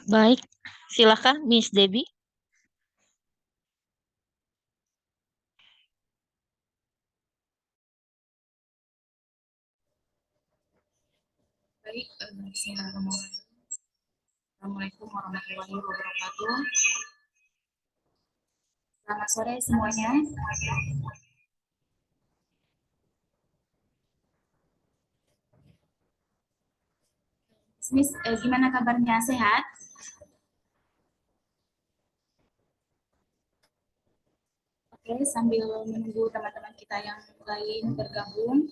Baik, silakan Miss Debbie. Baik, Assalamualaikum warahmatullahi wabarakatuh. Selamat sore semuanya. Miss, gimana kabarnya? Sehat? Oke, sambil menunggu teman-teman kita yang lain bergabung,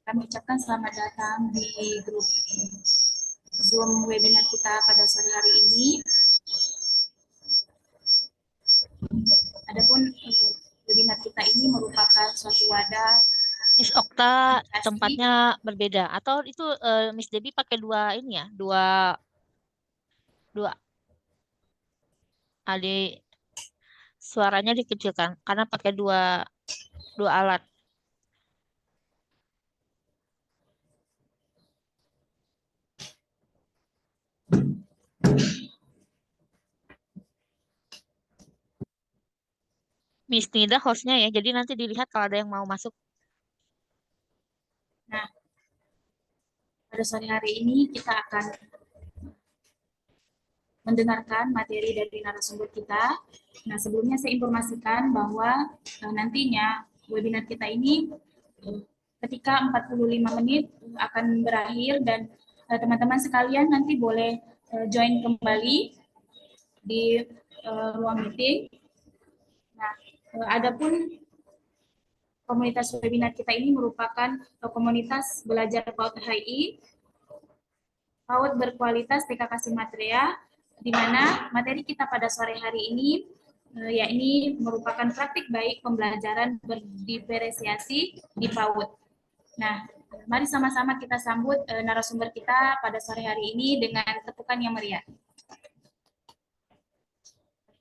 kami ucapkan selamat datang di grup Zoom webinar kita pada sore hari ini. Adapun webinar kita ini merupakan suatu wadah Miss Okta edukasi. tempatnya berbeda atau itu Miss Debbie pakai dua ini ya, dua dua adik suaranya dikecilkan karena pakai dua dua alat. Miss Nida hostnya ya, jadi nanti dilihat kalau ada yang mau masuk. Nah, pada sore hari ini kita akan mendengarkan materi dari narasumber kita. Nah, sebelumnya saya informasikan bahwa nantinya webinar kita ini ketika 45 menit akan berakhir dan teman-teman sekalian nanti boleh join kembali di ruang meeting. Nah, adapun komunitas webinar kita ini merupakan komunitas belajar PAUD HI, PAUD berkualitas TK Kasih Matria, di mana materi kita pada sore hari ini yakni merupakan praktik baik pembelajaran berdiferensiasi di PAUD. Nah, mari sama-sama kita sambut narasumber kita pada sore hari ini dengan tepukan yang meriah.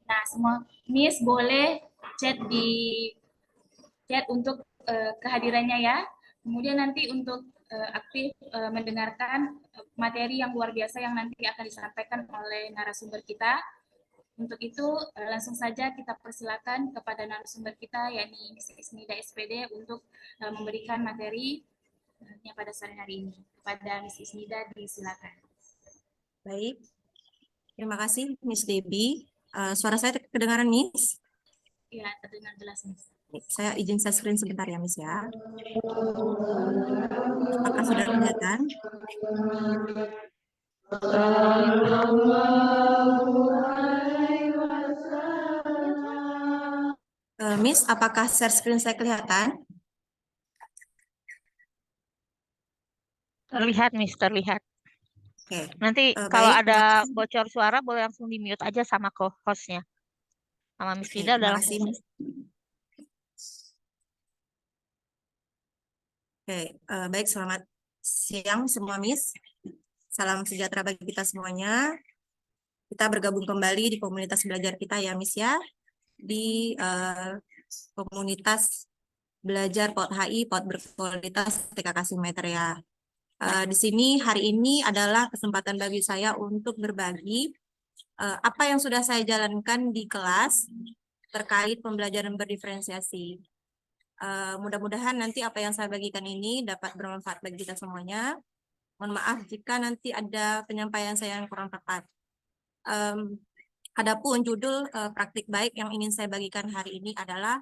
Nah, semua Miss boleh chat di chat untuk kehadirannya ya. Kemudian nanti untuk aktif mendengarkan materi yang luar biasa yang nanti akan disampaikan oleh narasumber kita. Untuk itu langsung saja kita persilakan kepada narasumber kita yakni Miss Isnida SPD untuk memberikan materi yang pada sore hari ini. Kepada Miss Isnida disilakan. Baik, terima kasih Miss Debbie. Suara saya kedengaran Miss? Ya, terdengar jelas Miss. Saya izin share screen sebentar ya Miss ya. Apakah sudah kelihatan? Miss, apakah share screen saya kelihatan? Terlihat Miss, terlihat. Oke. Nanti kalau Baik, ada bocor suara boleh langsung di mute aja sama hostnya. Sama Miss Nida udah terima langsung. kasih Miss. Oke, baik, selamat siang semua Miss. Salam sejahtera bagi kita semuanya. Kita bergabung kembali di komunitas belajar kita ya Miss ya. Di komunitas belajar PAUD HI, PAUD berkualitas TK Kasih Matria. Di sini hari ini adalah kesempatan bagi saya untuk berbagi apa yang sudah saya jalankan di kelas terkait pembelajaran berdiferensiasi. Mudah-mudahan nanti apa yang saya bagikan ini dapat bermanfaat bagi kita semuanya. Mohon maaf jika nanti ada penyampaian saya yang kurang tepat. Adapun judul praktik baik yang ingin saya bagikan hari ini adalah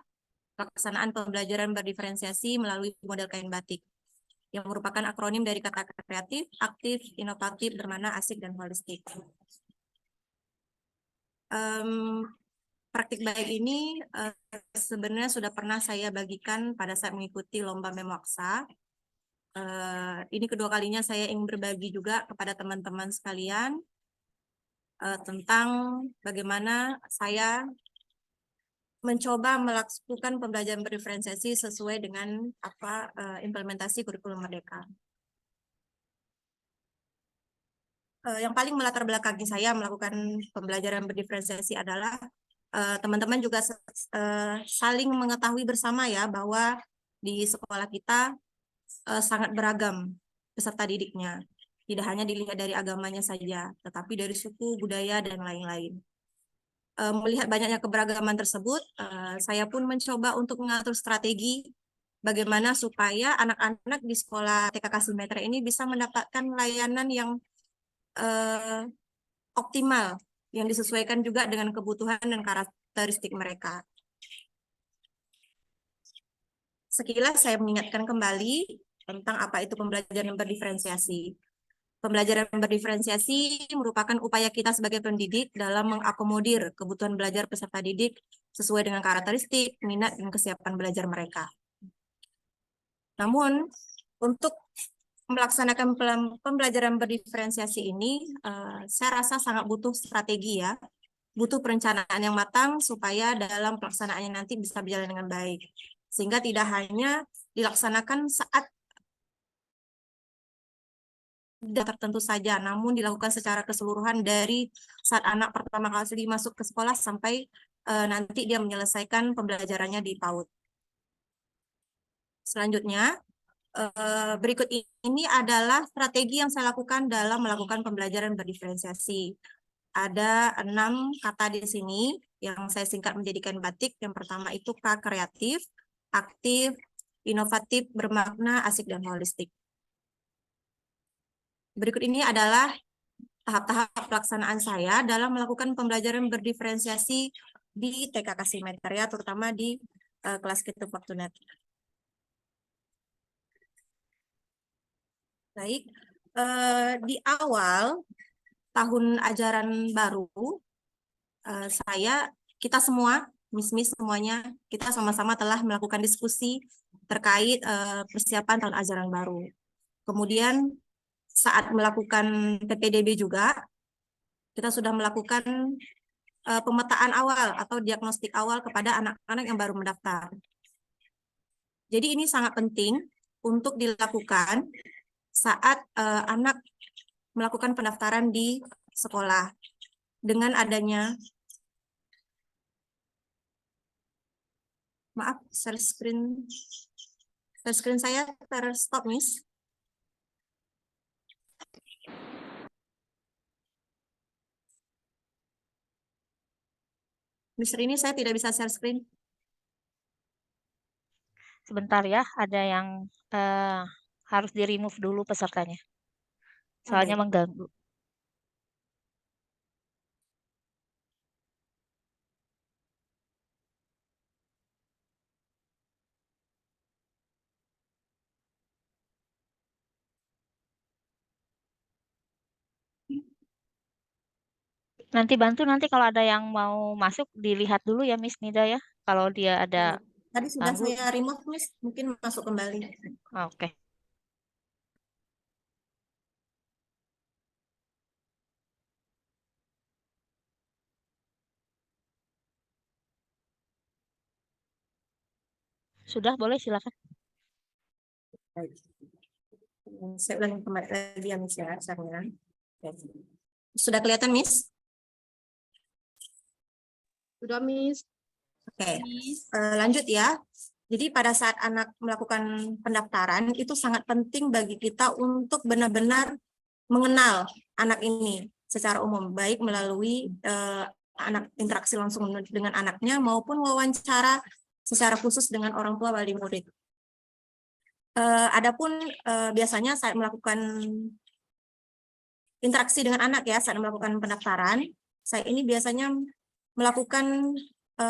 pelaksanaan pembelajaran berdiferensiasi melalui model kain batik, yang merupakan akronim dari kata kreatif, aktif, inovatif, bermakna asik, dan holistik. Praktik baik ini sebenarnya sudah pernah saya bagikan pada saat mengikuti lomba Memwaksa. Ini kedua kalinya saya ingin berbagi juga kepada teman-teman sekalian tentang bagaimana saya mencoba melakukan pembelajaran berdiferensiasi sesuai dengan implementasi kurikulum Merdeka. Yang paling melatar belakangi saya melakukan pembelajaran berdiferensiasi adalah teman-teman juga saling mengetahui bersama ya bahwa di sekolah kita sangat beragam peserta didiknya. Tidak hanya dilihat dari agamanya saja, tetapi dari suku, budaya, dan lain-lain. Melihat banyaknya keberagaman tersebut, saya pun mencoba untuk mengatur strategi bagaimana supaya anak-anak di sekolah TK Kasimetra ini bisa mendapatkan layanan yang optimal, yang disesuaikan juga dengan kebutuhan dan karakteristik mereka. Sekilas saya mengingatkan kembali tentang apa itu pembelajaran berdiferensiasi. Pembelajaran berdiferensiasi merupakan upaya kita sebagai pendidik dalam mengakomodir kebutuhan belajar peserta didik sesuai dengan karakteristik, minat, dan kesiapan belajar mereka. Namun, untuk melaksanakan pembelajaran berdiferensiasi ini, saya rasa sangat butuh strategi ya, butuh perencanaan yang matang supaya dalam pelaksanaannya nanti bisa berjalan dengan baik. Sehingga tidak hanya dilaksanakan saat tertentu saja, namun dilakukan secara keseluruhan dari saat anak pertama kali masuk ke sekolah sampai nanti dia menyelesaikan pembelajarannya di PAUD. Selanjutnya, berikut ini adalah strategi yang saya lakukan dalam melakukan pembelajaran berdiferensiasi. Ada 6 kata di sini yang saya singkat menjadikan batik. Yang pertama itu K, kreatif, aktif, inovatif, bermakna, asik, dan holistik. Berikut ini adalah tahap-tahap pelaksanaan saya dalam melakukan pembelajaran berdiferensiasi di TK Kasimetra, terutama di kelas Ketuk Waktunet. Baik, di awal tahun ajaran baru, kita semua, Miss semuanya, kita sama-sama telah melakukan diskusi terkait persiapan tahun ajaran baru. Kemudian saat melakukan PPDB juga, kita sudah melakukan pemetaan awal atau diagnostik awal kepada anak-anak yang baru mendaftar. Jadi ini sangat penting untuk dilakukan saat anak melakukan pendaftaran di sekolah. Dengan adanya, maaf, share screen saya terstop, Miss. Mister ini saya tidak bisa share screen. Sebentar ya, ada yang harus di-remove dulu pesertanya. Soalnya mengganggu. Nanti bantu kalau ada yang mau masuk dilihat dulu ya Miss Nida ya. Kalau dia ada Tadi sudah ganggu. saya remove, Miss. Mungkin masuk kembali. Oke. Sudah, boleh silakan. Saya ulangi kembali lagi ya, Miss ya, share-nya. Sudah kelihatan, Miss? Sudah, Miss. Oke, lanjut ya. Jadi pada saat anak melakukan pendaftaran, itu sangat penting bagi kita untuk benar-benar mengenal anak ini secara umum, baik melalui anak interaksi langsung dengan anaknya maupun wawancara secara khusus dengan orang tua wali murid. Adapun biasanya saat melakukan interaksi dengan anak ya, saat melakukan pendaftaran, saya ini biasanya melakukan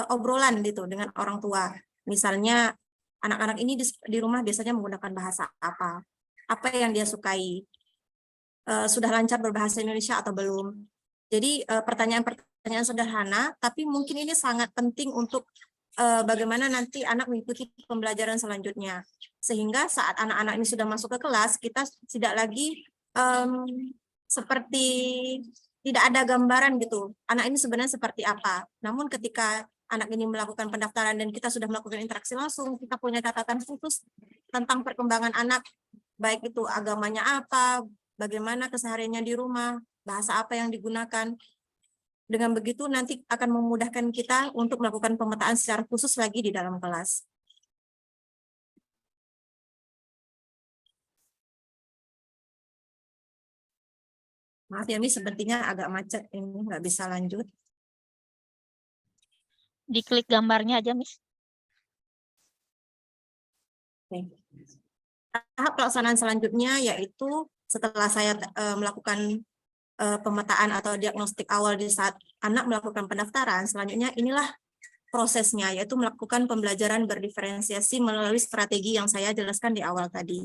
obrolan gitu dengan orang tua. Misalnya anak-anak ini di rumah biasanya menggunakan bahasa apa yang dia sukai, sudah lancar berbahasa Indonesia atau belum. Jadi pertanyaan-pertanyaan sederhana, tapi mungkin ini sangat penting untuk bagaimana nanti anak mengikuti pembelajaran selanjutnya. Sehingga saat anak-anak ini sudah masuk ke kelas, kita tidak lagi seperti tidak ada gambaran gitu, anak ini sebenarnya seperti apa. Namun ketika anak ini melakukan pendaftaran dan kita sudah melakukan interaksi langsung, kita punya catatan khusus tentang perkembangan anak, baik itu agamanya apa, bagaimana kesehariannya di rumah, bahasa apa yang digunakan. Dengan begitu nanti akan memudahkan kita untuk melakukan pemetaan secara khusus lagi di dalam kelas. Maaf ya, Miss, sepertinya agak macet ini, nggak bisa lanjut. Diklik gambarnya aja, Miss. Oke. Tahap pelaksanaan selanjutnya yaitu setelah saya melakukan pemetaan atau diagnostik awal di saat anak melakukan pendaftaran, selanjutnya inilah prosesnya, yaitu melakukan pembelajaran berdiferensiasi melalui strategi yang saya jelaskan di awal tadi.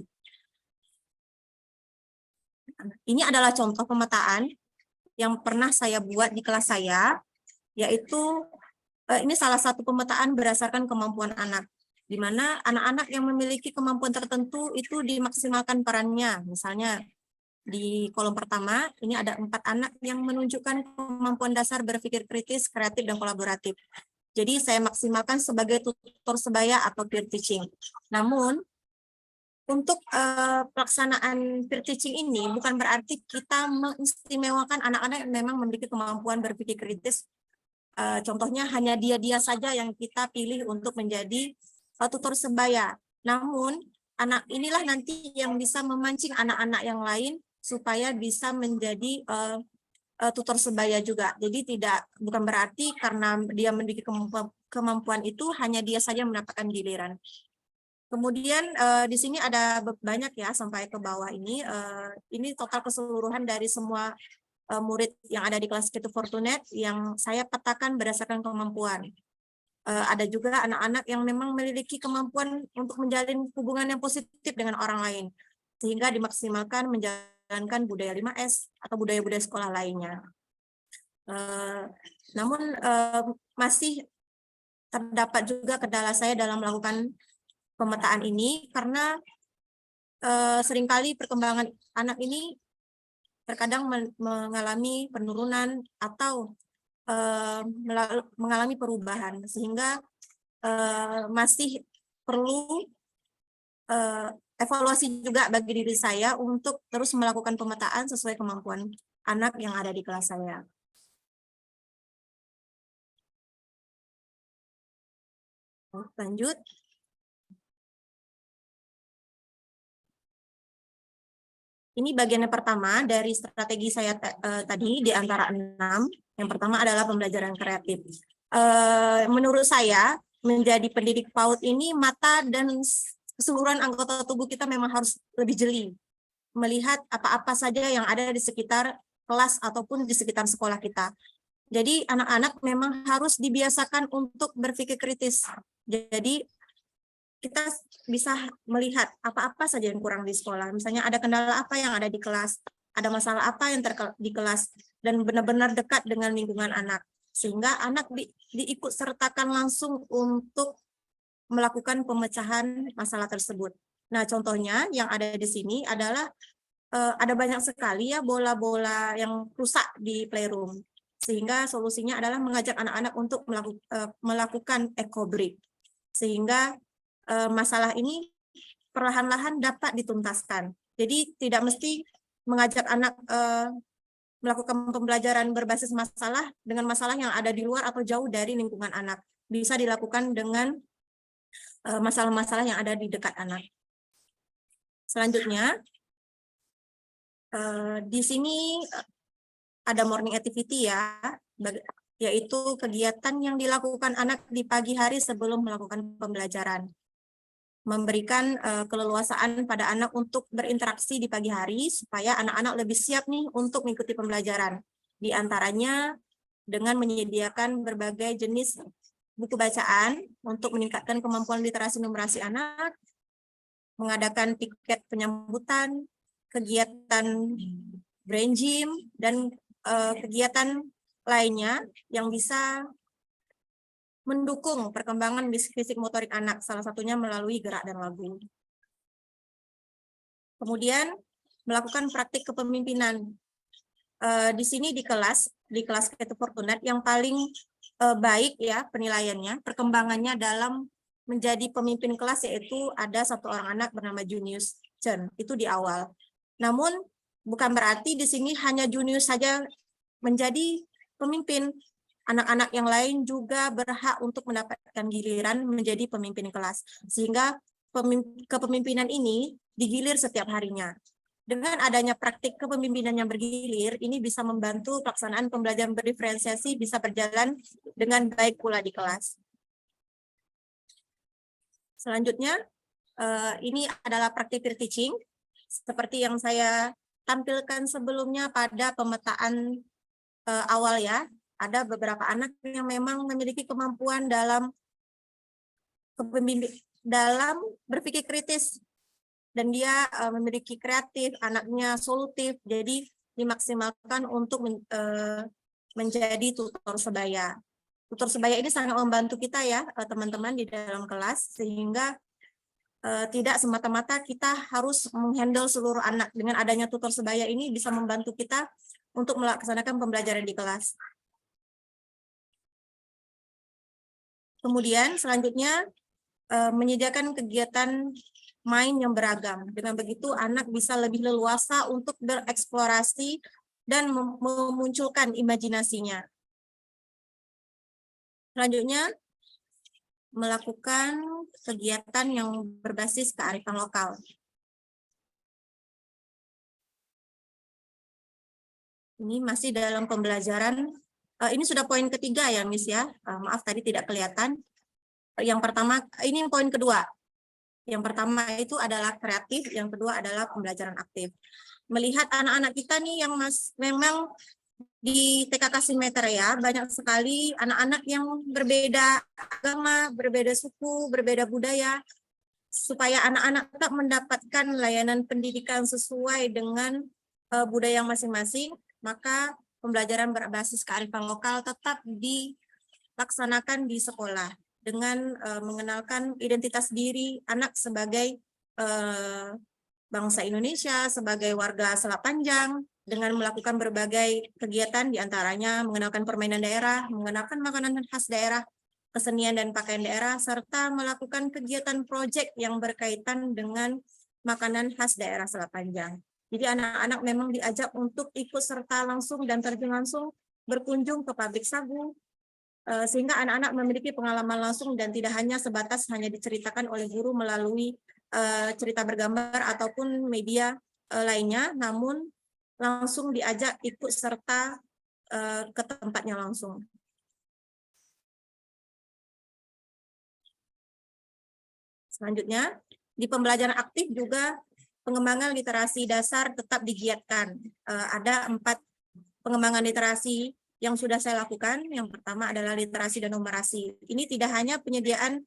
Ini adalah contoh pemetaan yang pernah saya buat di kelas saya, yaitu ini salah satu pemetaan berdasarkan kemampuan anak, di mana anak-anak yang memiliki kemampuan tertentu itu dimaksimalkan perannya. Misalnya di kolom pertama, ini ada 4 anak yang menunjukkan kemampuan dasar berpikir kritis, kreatif, dan kolaboratif. Jadi saya maksimalkan sebagai tutor sebaya atau peer teaching. Namun, untuk pelaksanaan peer teaching ini bukan berarti kita mengistimewakan anak-anak yang memang memiliki kemampuan berpikir kritis. Contohnya hanya dia saja yang kita pilih untuk menjadi tutor sebaya. Namun, anak inilah nanti yang bisa memancing anak-anak yang lain supaya bisa menjadi tutor sebaya juga. Jadi bukan berarti karena dia memiliki kemampuan itu hanya dia saja mendapatkan giliran. Kemudian di sini ada banyak ya sampai ke bawah ini. Ini total keseluruhan dari semua murid yang ada di kelas Ketu Fortunet yang saya petakan berdasarkan kemampuan. Ada juga anak-anak yang memang memiliki kemampuan untuk menjalin hubungan yang positif dengan orang lain, sehingga dimaksimalkan menjalankan budaya 5S atau budaya-budaya sekolah lainnya. Namun masih terdapat juga kendala saya dalam melakukan pemetaan ini, karena seringkali perkembangan anak ini terkadang mengalami penurunan atau mengalami perubahan, sehingga masih perlu evaluasi juga bagi diri saya untuk terus melakukan pemetaan sesuai kemampuan anak yang ada di kelas saya. Lanjut. Ini bagian yang pertama dari strategi saya tadi di antara 6. Yang pertama adalah pembelajaran kreatif. Menurut saya, menjadi pendidik PAUD ini mata dan keseluruhan anggota tubuh kita memang harus lebih jeli. Melihat apa-apa saja yang ada di sekitar kelas ataupun di sekitar sekolah kita. Jadi anak-anak memang harus dibiasakan untuk berpikir kritis. Jadi kita bisa melihat apa-apa saja yang kurang di sekolah. Misalnya ada kendala apa yang ada di kelas, ada masalah apa yang di kelas, dan benar-benar dekat dengan lingkungan anak. Sehingga anak diikut sertakan langsung untuk melakukan pemecahan masalah tersebut. Nah, contohnya yang ada di sini adalah ada banyak sekali ya bola-bola yang rusak di playroom. Sehingga solusinya adalah mengajak anak-anak untuk melakukan eco break. Sehingga masalah ini perlahan-lahan dapat dituntaskan. Jadi tidak mesti mengajak anak melakukan pembelajaran berbasis masalah dengan masalah yang ada di luar atau jauh dari lingkungan anak. Bisa dilakukan dengan masalah-masalah yang ada di dekat anak. Selanjutnya, di sini ada morning activity ya, yaitu kegiatan yang dilakukan anak di pagi hari sebelum melakukan pembelajaran. Memberikan keleluasaan pada anak untuk berinteraksi di pagi hari supaya anak-anak lebih siap nih untuk mengikuti pembelajaran. Di antaranya dengan menyediakan berbagai jenis buku bacaan untuk meningkatkan kemampuan literasi numerasi anak, mengadakan tiket penyambutan, kegiatan brain gym, dan kegiatan lainnya yang bisa mendukung perkembangan fisik motorik anak, salah satunya melalui gerak dan lagu. Kemudian melakukan praktik kepemimpinan. Di sini di kelas Ketu Fortunet yang paling baik ya penilaiannya, perkembangannya dalam menjadi pemimpin kelas, yaitu ada satu orang anak bernama Junius Chen, itu di awal. Namun bukan berarti di sini hanya Junius saja menjadi pemimpin. Anak-anak yang lain juga berhak untuk mendapatkan giliran menjadi pemimpin kelas. Sehingga kepemimpinan ini digilir setiap harinya. Dengan adanya praktik kepemimpinan yang bergilir, ini bisa membantu pelaksanaan pembelajaran berdiferensiasi bisa berjalan dengan baik pula di kelas. Selanjutnya, ini adalah praktik peer teaching, seperti yang saya tampilkan sebelumnya pada pemetaan awal ya. Ada beberapa anak yang memang memiliki kemampuan dalam berpikir kritis, dan dia memiliki kreatif, anaknya solutif, jadi dimaksimalkan untuk menjadi tutor sebaya. Tutor sebaya ini sangat membantu kita ya teman-teman di dalam kelas, sehingga tidak semata-mata kita harus menghandle seluruh anak. Dengan adanya tutor sebaya ini bisa membantu kita untuk melaksanakan pembelajaran di kelas. Kemudian selanjutnya menyediakan kegiatan main yang beragam. Dengan begitu anak bisa lebih leluasa untuk bereksplorasi dan memunculkan imajinasinya. Selanjutnya, melakukan kegiatan yang berbasis kearifan lokal. Ini masih dalam pembelajaran. Ini sudah poin ketiga ya, Miss ya. Maaf tadi tidak kelihatan. Yang pertama, ini poin kedua. Yang pertama itu adalah kreatif, yang kedua adalah pembelajaran aktif. Melihat anak-anak kita nih yang memang di TKK Simeter ya, banyak sekali anak-anak yang berbeda agama, berbeda suku, berbeda budaya, supaya anak-anak tetap mendapatkan layanan pendidikan sesuai dengan budaya masing-masing, maka pembelajaran berbasis kearifan lokal tetap dilaksanakan di sekolah dengan mengenalkan identitas diri anak sebagai bangsa Indonesia, sebagai warga Selat Panjang, dengan melakukan berbagai kegiatan, diantaranya mengenalkan permainan daerah, mengenalkan makanan khas daerah, kesenian dan pakaian daerah, serta melakukan kegiatan proyek yang berkaitan dengan makanan khas daerah Selat Panjang. Jadi anak-anak memang diajak untuk ikut serta langsung dan terjun langsung berkunjung ke pabrik sagu, sehingga anak-anak memiliki pengalaman langsung dan tidak hanya sebatas hanya diceritakan oleh guru melalui cerita bergambar ataupun media lainnya, namun langsung diajak ikut serta ke tempatnya langsung. Selanjutnya, di pembelajaran aktif juga pengembangan literasi dasar tetap digiatkan. Ada 4 pengembangan literasi yang sudah saya lakukan. Yang pertama adalah literasi dan numerasi. Ini tidak hanya penyediaan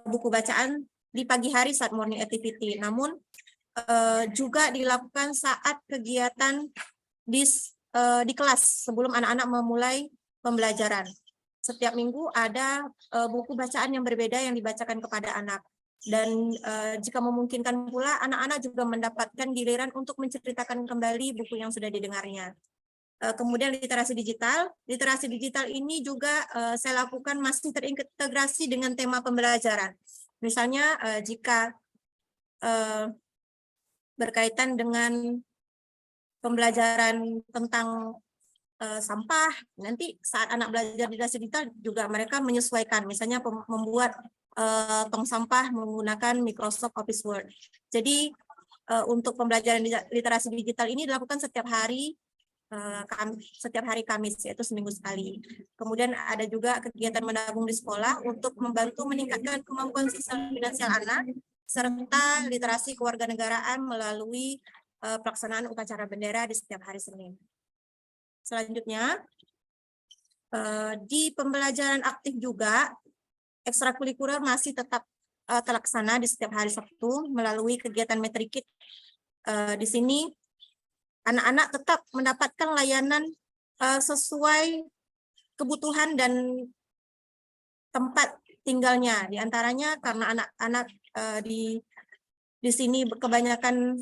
buku bacaan di pagi hari saat morning activity, namun juga dilakukan saat kegiatan di kelas sebelum anak-anak memulai pembelajaran. Setiap minggu ada buku bacaan yang berbeda yang dibacakan kepada anak. Dan jika memungkinkan pula, anak-anak juga mendapatkan giliran untuk menceritakan kembali buku yang sudah didengarnya. Kemudian literasi digital ini juga saya lakukan masih terintegrasi dengan tema pembelajaran. Misalnya jika berkaitan dengan pembelajaran tentang sampah, nanti saat anak belajar literasi digital juga mereka menyesuaikan, misalnya membuat tong sampah menggunakan Microsoft Office Word. Jadi untuk pembelajaran literasi digital ini dilakukan setiap hari Kamis, yaitu seminggu sekali. Kemudian ada juga kegiatan menabung di sekolah untuk membantu meningkatkan kemampuan sosial finansial anak, serta literasi kewarganegaraan melalui pelaksanaan upacara bendera di setiap hari Senin. Selanjutnya, di pembelajaran aktif juga, ekstrakurikuler masih tetap terlaksana di setiap hari Sabtu melalui kegiatan metrikit. Di sini, anak-anak tetap mendapatkan layanan sesuai kebutuhan dan tempat tinggalnya. Di antaranya karena anak-anak di sini kebanyakan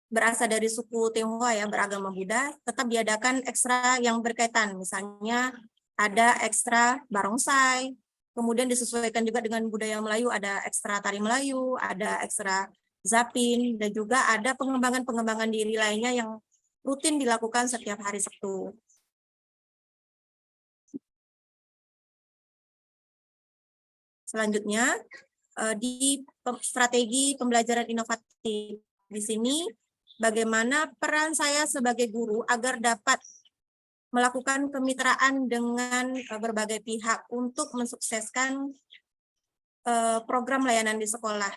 berasal dari suku Tionghoa yang beragama Buddha, tetap diadakan ekstra yang berkaitan. Misalnya ada ekstra barongsai, kemudian disesuaikan juga dengan budaya Melayu, ada ekstra tari Melayu, ada ekstra zapin, dan juga ada pengembangan diri lainnya yang rutin dilakukan setiap hari Sabtu. Selanjutnya, di strategi pembelajaran inovatif. Di sini bagaimana peran saya sebagai guru agar dapat melakukan kemitraan dengan berbagai pihak untuk mensukseskan program layanan di sekolah.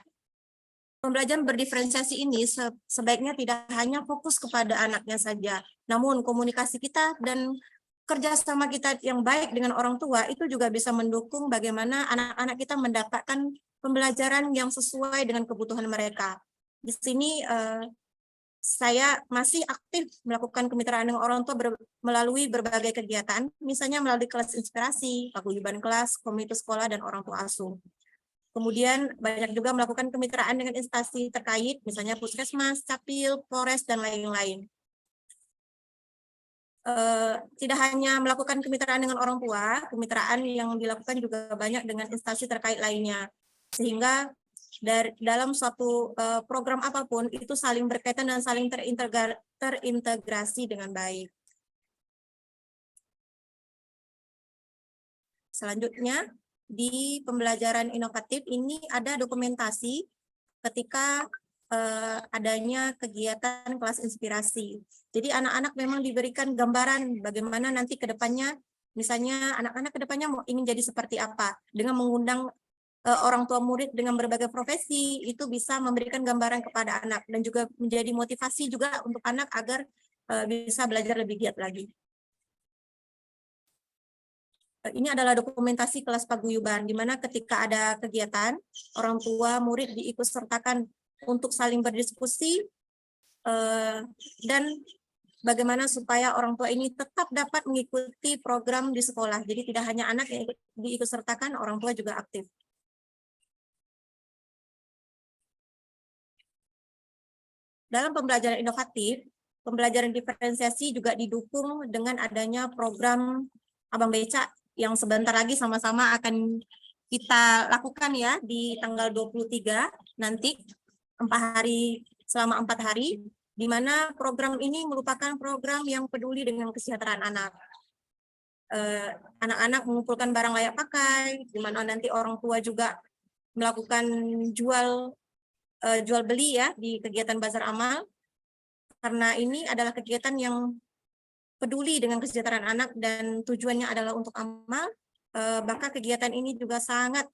Pembelajaran berdiferensiasi ini sebaiknya tidak hanya fokus kepada anaknya saja, namun komunikasi kita dan kerjasama kita yang baik dengan orang tua itu juga bisa mendukung bagaimana anak-anak kita mendapatkan pembelajaran yang sesuai dengan kebutuhan mereka. Di sini saya masih aktif melakukan kemitraan dengan orang tua melalui berbagai kegiatan, misalnya melalui kelas inspirasi, paguyuban kelas, komite sekolah, dan orang tua asuh. Kemudian banyak juga melakukan kemitraan dengan instansi terkait, misalnya Puskesmas, Capil, Polres, dan lain-lain. Tidak hanya melakukan kemitraan dengan orang tua, kemitraan yang dilakukan juga banyak dengan instansi terkait lainnya. Sehingga dalam suatu program apapun, itu saling berkaitan dan saling terintegrasi dengan baik. Selanjutnya, di pembelajaran inovatif ini ada dokumentasi ketika adanya kegiatan kelas inspirasi. Jadi anak-anak memang diberikan gambaran bagaimana nanti ke depannya, misalnya anak-anak ke depannya ingin jadi seperti apa. Dengan mengundang orang tua murid dengan berbagai profesi, itu bisa memberikan gambaran kepada anak dan juga menjadi motivasi juga untuk anak agar bisa belajar lebih giat lagi. Ini adalah dokumentasi kelas paguyuban, di mana ketika ada kegiatan, orang tua, murid diikutsertakan untuk saling berdiskusi, dan bagaimana supaya orang tua ini tetap dapat mengikuti program di sekolah. Jadi tidak hanya anak yang diikutsertakan, orang tua juga aktif. Dalam pembelajaran inovatif, pembelajaran diferensiasi juga didukung dengan adanya program Abang Beca yang sebentar lagi sama-sama akan kita lakukan ya di tanggal 23 nanti, selama 4 hari, di mana program ini merupakan program yang peduli dengan kesejahteraan anak. Anak-anak mengumpulkan barang layak pakai, di mana nanti orang tua juga melakukan jual beli ya di kegiatan bazar amal, karena ini adalah kegiatan yang peduli dengan kesejahteraan anak dan tujuannya adalah untuk amal, maka kegiatan ini juga sangat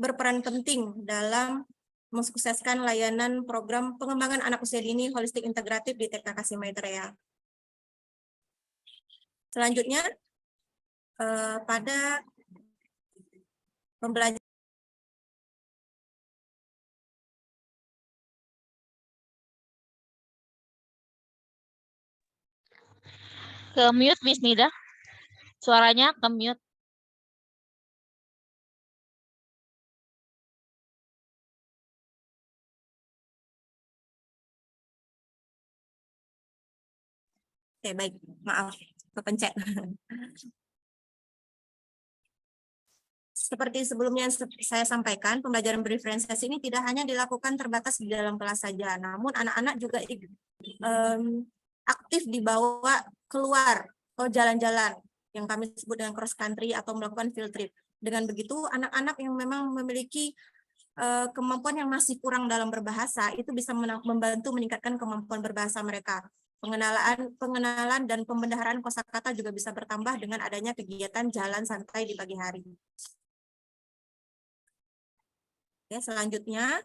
berperan penting dalam mensukseskan layanan program pengembangan anak usia dini holistik integratif di TK Kasih Maitreya. Selanjutnya, pada pembelajaran Ke mute, Miss Nida. Suaranya ke mute. Oke, baik, maaf, kepencet. Seperti sebelumnya saya sampaikan, pembelajaran berdiferensiasi ini tidak hanya dilakukan terbatas di dalam kelas saja, namun anak-anak juga aktif dibawa keluar ke jalan-jalan yang kami sebut dengan cross country atau melakukan field trip. Dengan begitu, anak-anak yang memang memiliki kemampuan yang masih kurang dalam berbahasa, itu bisa membantu meningkatkan kemampuan berbahasa mereka. Pengenalan dan pembendaharaan kosakata juga bisa bertambah dengan adanya kegiatan jalan santai di pagi hari. Ya, selanjutnya,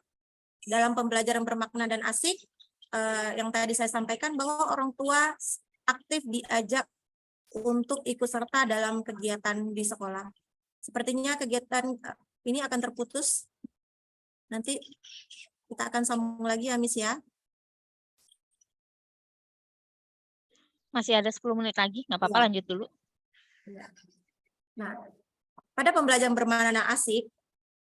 dalam pembelajaran bermakna dan asik, yang tadi saya sampaikan bahwa orang tua aktif diajak untuk ikut serta dalam kegiatan di sekolah. Sepertinya kegiatan ini akan terputus. Nanti kita akan sambung lagi ya, Miss ya. Masih ada 10 menit lagi, nggak apa-apa, lanjut dulu. Nah, pada pembelajaran bermakna asik,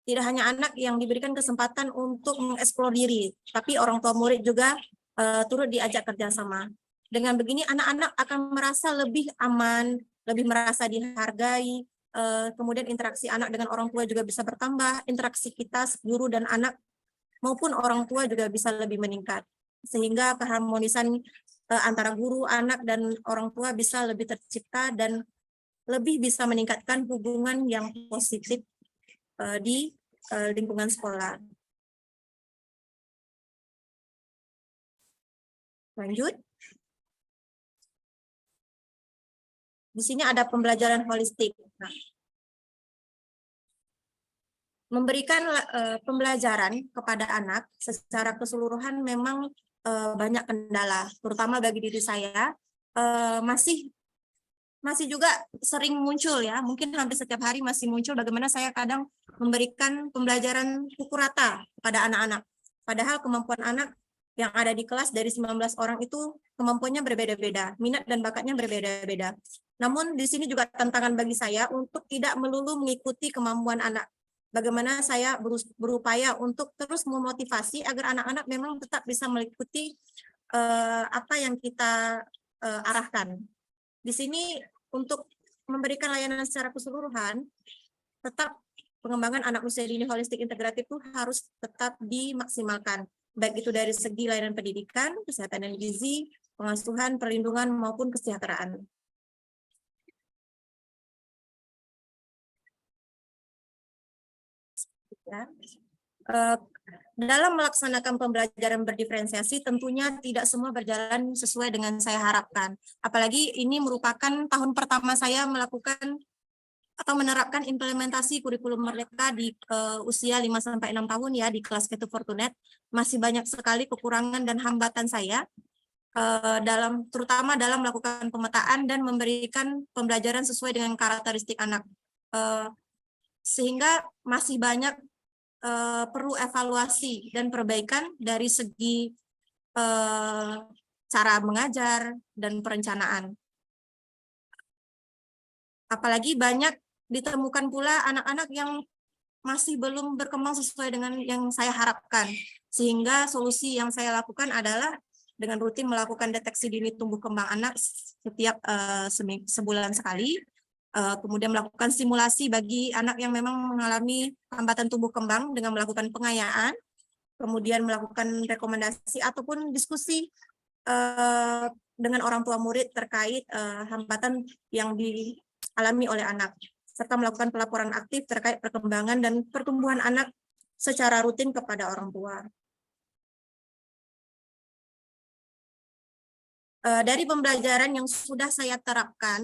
tidak hanya anak yang diberikan kesempatan untuk mengeksplor diri, tapi orang tua murid juga turut diajak kerjasama. Dengan begini, anak-anak akan merasa lebih aman, lebih merasa dihargai, kemudian interaksi anak dengan orang tua juga bisa bertambah, interaksi kita, guru dan anak maupun orang tua juga bisa lebih meningkat. Sehingga keharmonisan antara guru, anak, dan orang tua bisa lebih tercipta dan lebih bisa meningkatkan hubungan yang positif di lingkungan sekolah. Lanjut. Di sini ada pembelajaran holistik. Nah, memberikan pembelajaran kepada anak secara keseluruhan memang banyak kendala, terutama bagi diri saya. Masih juga sering muncul ya, mungkin hampir setiap hari masih muncul bagaimana saya kadang memberikan pembelajaran pukul rata kepada anak-anak. Padahal kemampuan anak yang ada di kelas dari 19 orang itu kemampuannya berbeda-beda, minat dan bakatnya berbeda-beda. Namun di sini juga tantangan bagi saya untuk tidak melulu mengikuti kemampuan anak. Bagaimana saya berupaya untuk terus memotivasi agar anak-anak memang tetap bisa mengikuti apa yang kita arahkan. Di sini untuk memberikan layanan secara keseluruhan, tetap pengembangan anak usia dini holistik integratif itu harus tetap dimaksimalkan, baik itu dari segi layanan pendidikan, kesehatan dan gizi, pengasuhan, perlindungan, maupun kesejahteraan. Ya. Dalam melaksanakan pembelajaran berdiferensiasi, tentunya tidak semua berjalan sesuai dengan saya harapkan. Apalagi ini merupakan tahun pertama saya melakukan atau menerapkan implementasi kurikulum Merdeka di usia 5-6 tahun ya di kelas K2 Fortunet. Masih banyak sekali kekurangan dan hambatan saya terutama dalam melakukan pemetaan dan memberikan pembelajaran sesuai dengan karakteristik anak. Sehingga masih banyak perlu evaluasi dan perbaikan dari segi cara mengajar dan perencanaan. Apalagi banyak ditemukan pula anak-anak yang masih belum berkembang sesuai dengan yang saya harapkan. Sehingga solusi yang saya lakukan adalah dengan rutin melakukan deteksi dini tumbuh kembang anak setiap sebulan sekali. Kemudian melakukan simulasi bagi anak yang memang mengalami hambatan tumbuh kembang dengan melakukan pengayaan, kemudian melakukan rekomendasi ataupun diskusi dengan orang tua murid terkait hambatan yang dialami oleh anak, serta melakukan pelaporan aktif terkait perkembangan dan pertumbuhan anak secara rutin kepada orang tua. Dari pembelajaran yang sudah saya terapkan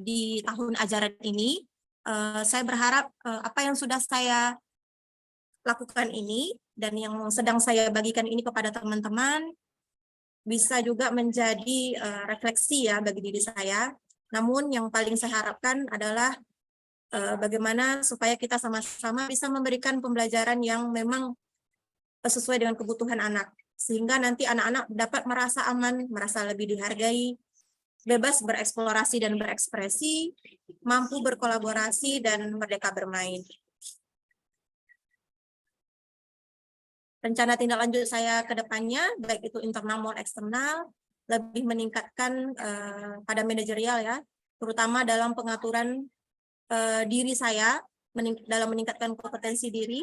di tahun ajaran ini, saya berharap apa yang sudah saya lakukan ini dan yang sedang saya bagikan ini kepada teman-teman bisa juga menjadi refleksi ya bagi diri saya. Namun yang paling saya harapkan adalah bagaimana supaya kita sama-sama bisa memberikan pembelajaran yang memang sesuai dengan kebutuhan anak. Sehingga nanti anak-anak dapat merasa aman, merasa lebih dihargai, bebas bereksplorasi dan berekspresi, mampu berkolaborasi, dan merdeka bermain. Rencana tindak lanjut saya ke depannya, baik itu internal maupun eksternal, lebih meningkatkan pada manajerial ya, terutama dalam pengaturan diri saya, dalam meningkatkan kompetensi diri,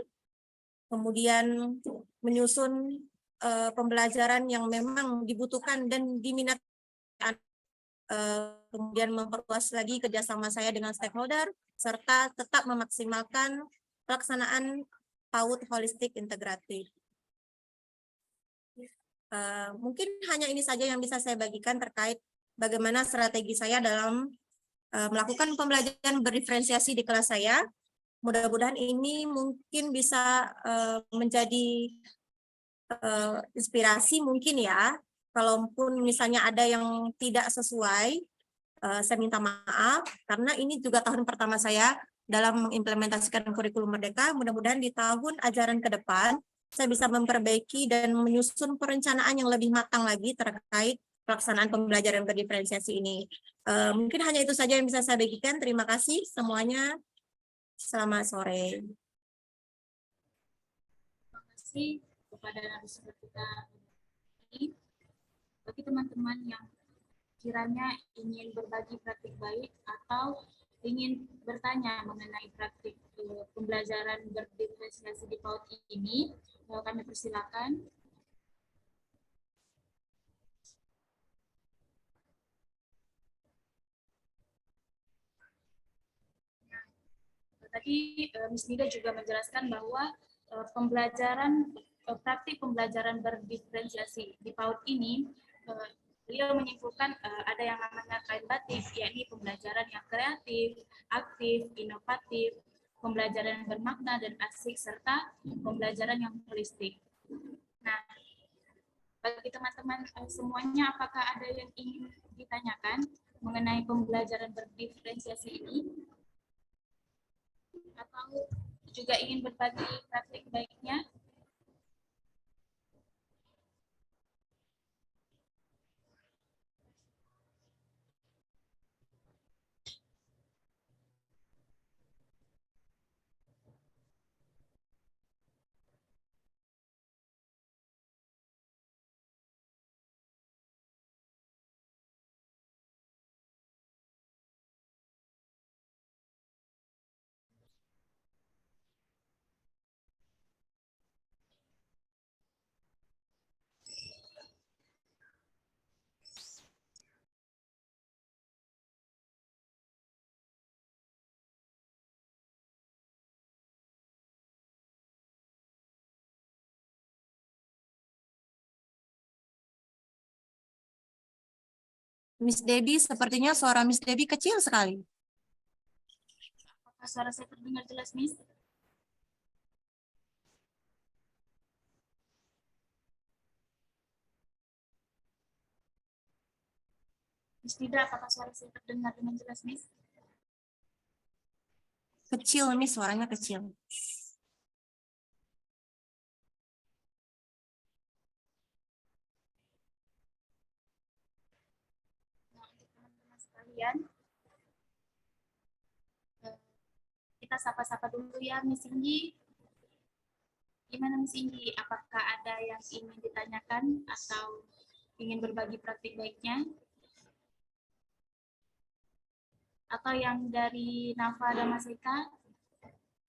kemudian menyusun pembelajaran yang memang dibutuhkan dan diminati, kemudian memperluas lagi kerjasama saya dengan stakeholder, serta tetap memaksimalkan pelaksanaan PAUD holistik integratif. Mungkin hanya ini saja yang bisa saya bagikan terkait bagaimana strategi saya dalam melakukan pembelajaran berdiferensiasi di kelas saya. Mudah-mudahan ini mungkin bisa menjadi inspirasi mungkin ya. Kalaupun misalnya ada yang tidak sesuai, saya minta maaf karena ini juga tahun pertama saya dalam mengimplementasikan kurikulum Merdeka. Mudah-mudahan di tahun ajaran ke depan saya bisa memperbaiki dan menyusun perencanaan yang lebih matang lagi terkait pelaksanaan pembelajaran berdiferensiasi ini. Mungkin hanya itu saja yang bisa saya bagikan. Terima kasih semuanya. Selamat sore. Terima kasih kepada narasumber kita ini. Bagi teman-teman yang kiranya ingin berbagi praktik baik atau ingin bertanya mengenai praktik pembelajaran berdiferensiasi di PAUD ini, kami persilakan. Tadi Ms. Nida juga menjelaskan bahwa praktik pembelajaran berdiferensiasi di PAUD ini beliau menyimpulkan ada yang namanya kain batik, yakni pembelajaran yang kreatif, aktif, inovatif, pembelajaran yang bermakna dan asik, serta pembelajaran yang holistik. Nah, bagi teman-teman semuanya, apakah ada yang ingin ditanyakan mengenai pembelajaran berdiferensiasi ini? Atau juga ingin berbagi praktik baiknya? Miss Debbie, sepertinya suara Miss Debbie kecil sekali. Apakah suara saya terdengar jelas, Miss? Miss Dida, apakah suara saya terdengar dengan jelas, Miss? Kecil, Miss, suaranya kecil. Nah, untuk teman-teman sekalian, kita sapa-sapa dulu ya, Miss Indi. Gimana, Miss Indi? Apakah ada yang ingin ditanyakan atau ingin berbagi praktik baiknya? Atau yang dari Nafa dan Mas Eka,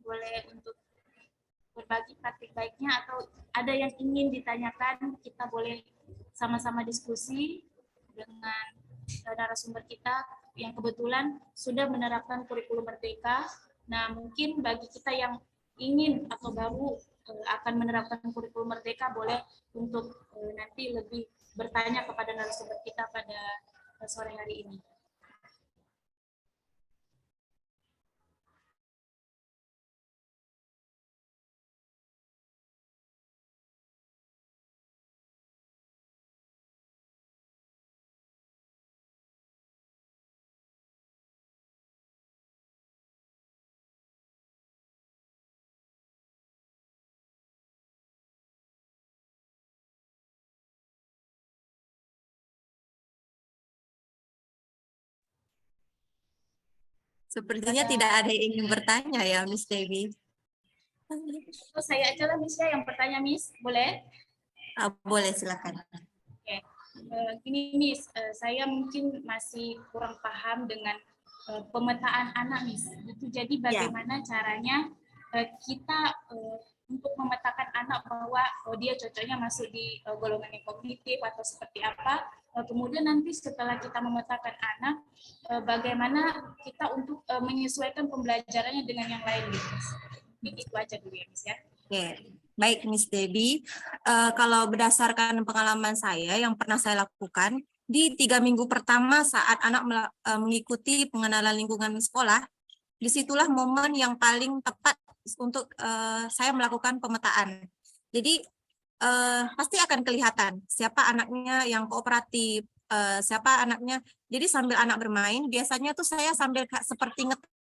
boleh untuk berbagi praktik baiknya, atau ada yang ingin ditanyakan, kita boleh sama-sama diskusi dengan narasumber kita yang kebetulan sudah menerapkan kurikulum merdeka. Nah, mungkin bagi kita yang ingin atau baru akan menerapkan kurikulum merdeka, boleh untuk nanti lebih bertanya kepada narasumber kita pada sore hari ini. Sepertinya tidak ada yang ingin bertanya ya, Miss Debbie. Oh, saya aja lah, Miss, ya, yang bertanya, Miss. Boleh? Boleh, silakan. Oke. Gini, Miss, saya mungkin masih kurang paham dengan pemetaan anak, Miss. Itu jadi bagaimana caranya kita untuk memetakan anak bahwa dia cocoknya masuk di golongan yang kognitif atau seperti apa. Kemudian nanti setelah kita memetakan anak, bagaimana kita untuk menyesuaikan pembelajarannya dengan yang lain, Miss. Itu aja dulu ya, Miss, ya. Oke, baik Miss Debbie. Kalau berdasarkan pengalaman saya yang pernah saya lakukan, di 3 minggu pertama saat anak mengikuti pengenalan lingkungan sekolah, disitulah momen yang paling tepat untuk saya melakukan pemetaan. Jadi pasti akan kelihatan siapa anaknya yang kooperatif, siapa anaknya. Jadi sambil anak bermain, biasanya tuh saya sambil seperti